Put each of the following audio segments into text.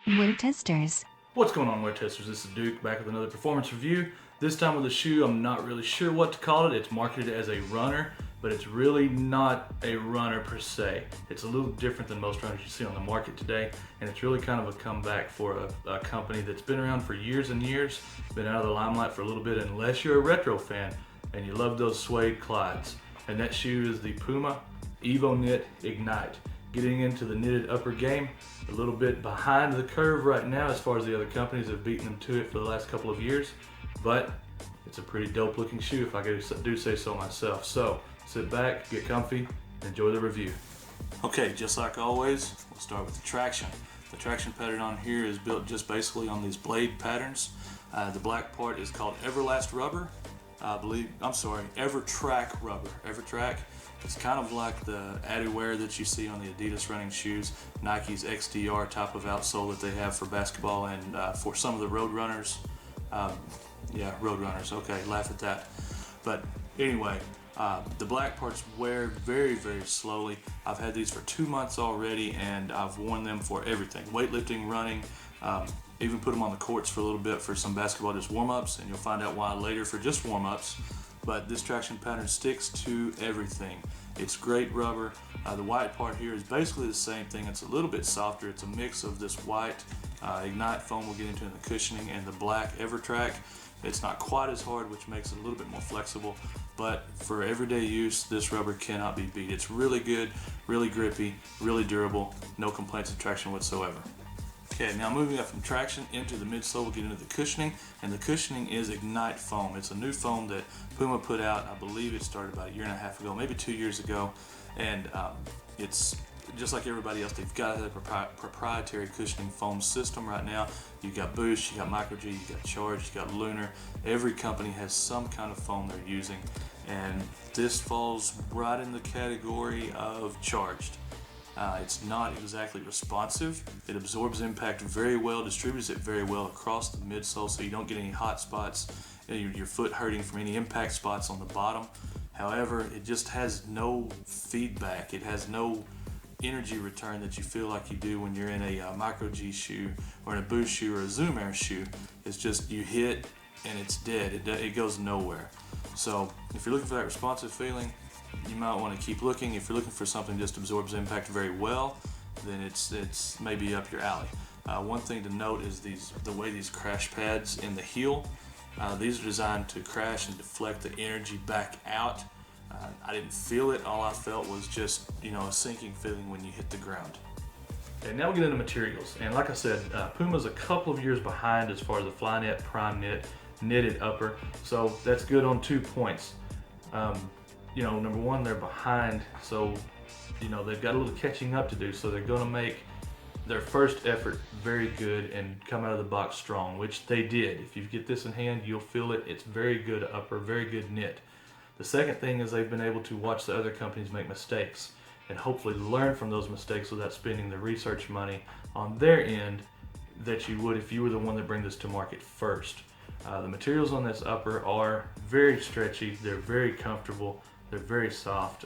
Wear testers. What's going on, wear testers? This is Duke back with another performance review. This time with a shoe I'm not really sure what to call it. It's marketed as a runner, but it's really not a runner per se. It's a little different than most runners you see on the market today, and it's really kind of a comeback for a company that's been around for years and years, been out of the limelight for a little bit, unless you're a retro fan and you love those suede Clydes. And that shoe is the Puma evoKnit Ignite. Getting into the knitted upper game, a little bit behind the curve right now as far as the other companies have beaten them to it for the last couple of years, but it's a pretty dope looking shoe if I do say so myself. So sit back, get comfy, enjoy the review. Okay, just like always, we'll start with the traction. The traction pattern on here is built just basically on these blade patterns. The black part is called Everlast rubber. EverTrack rubber. EverTrack. It's kind of like the Adiwear that you see on the Adidas running shoes, Nike's XDR type of outsole that they have for basketball and for some of the road runners. Road runners, okay, laugh at that. But anyway, the black parts wear very, very slowly. I've had these for 2 months already, and I've worn them for everything. Weightlifting, running, even put them on the courts for a little bit for some basketball just warm-ups, and you'll find out why later for just warm-ups. But this traction pattern sticks to everything. It's great rubber. The white part here is basically the same thing. It's a little bit softer. It's a mix of this white Ignite foam we'll get into in the cushioning and the black EverTrack. It's not quite as hard, which makes it a little bit more flexible, but for everyday use, this rubber cannot be beat. It's really good, really grippy, really durable, no complaints of traction whatsoever. Okay, now moving up from traction into the midsole, we'll get into the cushioning, and the cushioning is Ignite foam. It's a new foam that Puma put out. I believe it started about 1.5 years ago, maybe 2 years ago, and it's just like everybody else. They've got a proprietary cushioning foam system right now. You've got Boost, you got Micro G, you got Charge, you got Lunar. Every company has some kind of foam they're using, and this falls right in the category of charged. It's not exactly responsive. It absorbs impact very well, distributes it very well across the midsole, so you don't get any hot spots, your foot hurting from any impact spots on the bottom. However, it just has no feedback. It has no energy return that you feel like you do when you're in a Micro G shoe or in a Boost shoe or a Zoom Air shoe. It's just you hit and it's dead. It goes nowhere. So if you're looking for that responsive feeling, you might want to keep looking. If you're looking for something that just absorbs impact very well, then it's maybe up your alley. One thing to note is the way these crash pads in the heel. These are designed to crash and deflect the energy back out. I didn't feel it. All I felt was just a sinking feeling when you hit the ground. Okay, now we get into materials, and like I said, Puma's a couple of years behind as far as the Flyknit Prime Knit knitted upper, so that's good on 2 points. Number one, they're behind, so they've got a little catching up to do, so they're going to make their first effort very good and come out of the box strong, which they did. If you get this in hand, you'll feel it. It's very good upper, very good knit. The second thing is they've been able to watch the other companies make mistakes and hopefully learn from those mistakes without spending the research money on their end that you would if you were the one that bring this to market first. The materials on this upper are very stretchy, they're very comfortable, they're very soft.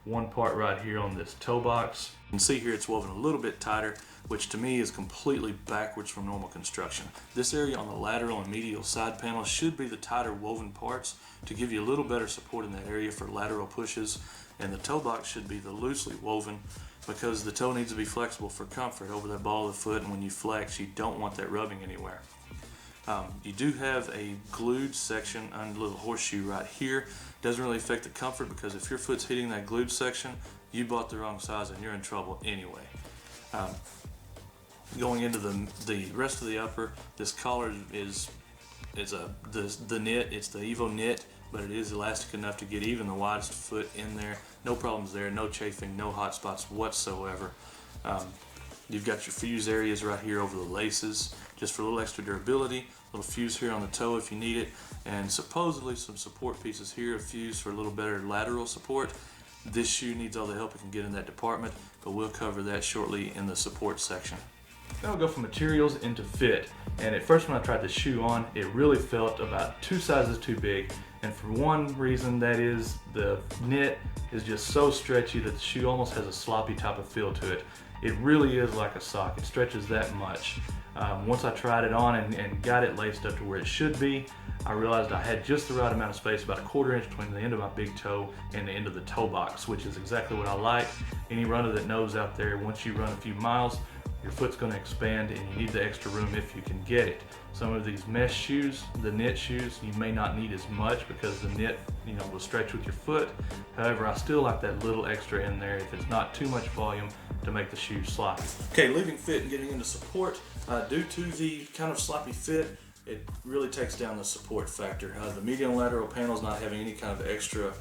One part right here on this toe box, you can see here it's woven a little bit tighter, which to me is completely backwards from normal construction. This area on the lateral and medial side panel should be the tighter woven parts to give you a little better support in that area for lateral pushes, and the toe box should be the loosely woven because the toe needs to be flexible for comfort over that ball of the foot, and when you flex you don't want that rubbing anywhere. You do have a glued section under the little horseshoe right here. Doesn't really affect the comfort because if your foot's hitting that glued section, you bought the wrong size and you're in trouble anyway. Going into the rest of the upper, this collar is the knit. It's the evoKnit, but it is elastic enough to get even the widest foot in there. No problems there, no chafing, no hot spots whatsoever. You've got your fuse areas right here over the laces, just for a little extra durability. A little fuse here on the toe if you need it, and supposedly some support pieces here, a fuse for a little better lateral support. This shoe needs all the help it can get in that department, but we'll cover that shortly in the support section. Now we'll go from materials into fit. And at first when I tried the shoe on, it really felt about 2 sizes too big. And for one reason, that is the knit is just so stretchy that the shoe almost has a sloppy type of feel to it. It really is like a sock. It stretches that much. Once I tried it on and got it laced up to where it should be, I realized I had just the right amount of space, about a 1/4 inch between the end of my big toe and the end of the toe box, which is exactly what I like. Any runner that knows out there, once you run a few miles, your foot's going to expand and you need the extra room if you can get it. Some of these mesh shoes, the knit shoes, you may not need as much because the knit, will stretch with your foot. However, I still like that little extra in there if it's not too much volume to make the shoe slide. Okay, leaving fit and getting into support. Due to the kind of sloppy fit, it really takes down the support factor. The median lateral panels not having any kind of extra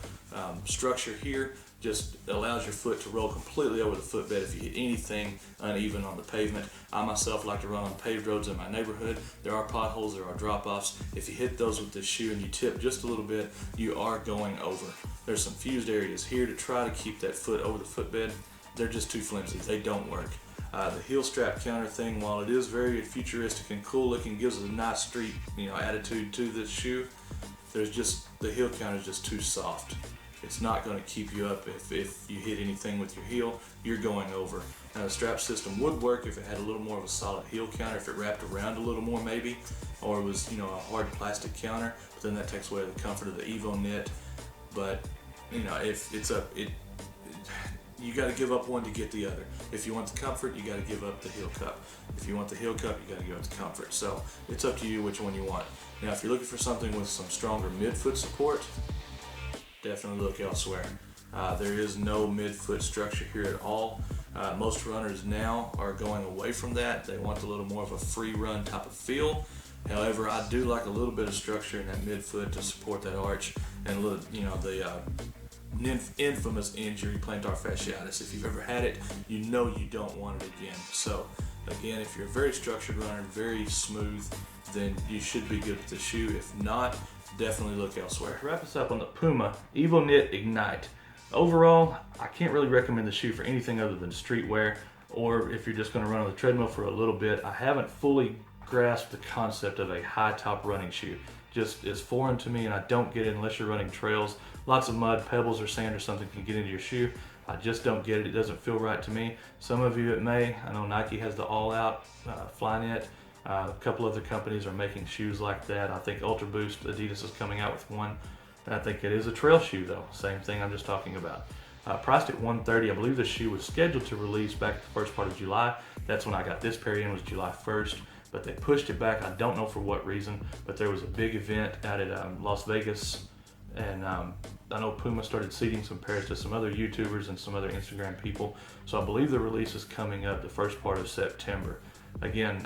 structure here just allows your foot to roll completely over the footbed if you hit anything uneven on the pavement. I myself like to run on paved roads in my neighborhood. There are potholes, there are drop-offs. If you hit those with this shoe and you tip just a little bit, you are going over. There's some fused areas here to try to keep that foot over the footbed. They're just too flimsy, they don't work. The heel strap counter thing, while it is very futuristic and cool looking, gives it a nice street attitude to this shoe, the heel counter is just too soft. It's not going to keep you up. If you hit anything with your heel, you're going over. Now the strap system would work if it had a little more of a solid heel counter, if it wrapped around a little more maybe, or it was a hard plastic counter, but then that takes away the comfort of the evoKnit. But if it's you got to give up one to get the other. If you want the comfort, you got to give up the heel cup. If you want the heel cup, you got to give up the comfort. So it's up to you which one you want. Now if you're looking for something with some stronger midfoot support, definitely look elsewhere. There is no midfoot structure here at all. Most runners now are going away from that. They want a little more of a free run type of feel. However, I do like a little bit of structure in that midfoot to support that arch and the infamous injury, plantar fasciitis. If you've ever had it, you don't want it again. So again, if you're a very structured runner, very smooth, then you should be good with the shoe. If not, definitely look elsewhere. To wrap us up on the Puma evoKnit Ignite. Overall, I can't really recommend the shoe for anything other than street wear, or if you're just going to run on the treadmill for a little bit. I haven't fully grasped the concept of a high top running shoe. Just is foreign to me, and I don't get it unless you're running trails. Lots of mud, pebbles, or sand or something can get into your shoe. I just don't get it. It doesn't feel right to me. Some of you it may. I know Nike has the all-out Flyknit. A couple other companies are making shoes like that. I think Ultra Boost, Adidas is coming out with one. And I think it is a trail shoe though. Same thing I'm just talking about. Priced at $130. I believe the shoe was scheduled to release back the first part of July. That's when I got this pair in, was July 1st. But they pushed it back. I don't know for what reason, but there was a big event out at Las Vegas. And I know Puma started seeding some pairs to some other YouTubers and some other Instagram people. So I believe the release is coming up the first part of September. Again,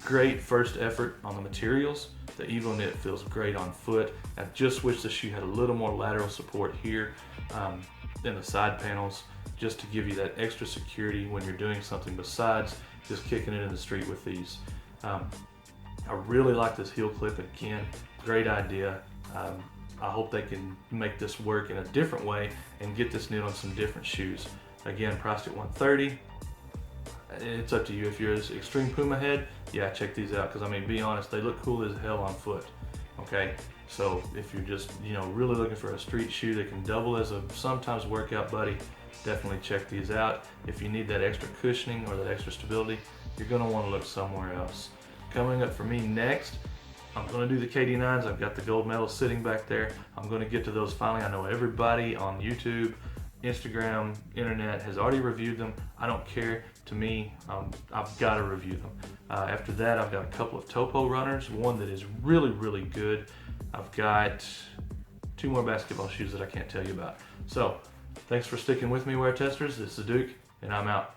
great first effort on the materials. The evoKnit feels great on foot. I just wish the shoe had a little more lateral support here in the side panels, just to give you that extra security when you're doing something besides just kicking it in the street with these. I really like this heel clip. Again, great idea. I hope they can make this work in a different way and get this knit on some different shoes. Again, priced at $130. It's up to you. If you're an extreme Puma head, yeah, check these out, because I mean, be honest, they look cool as hell on foot. Okay, so if you're just really looking for a street shoe that can double as a sometimes workout buddy, definitely check these out. If you need that extra cushioning or that extra stability, you're going to want to look somewhere else. Coming up for me next, I'm going to do the KD9s. I've got the gold medal sitting back there. I'm going to get to those finally. I know everybody on YouTube, Instagram, internet has already reviewed them. I don't care. To me, I've got to review them. After that, I've got a couple of topo runners, one that is really, really good. I've got 2 more basketball shoes that I can't tell you about. So, thanks for sticking with me, Wear Testers. This is Duke, and I'm out.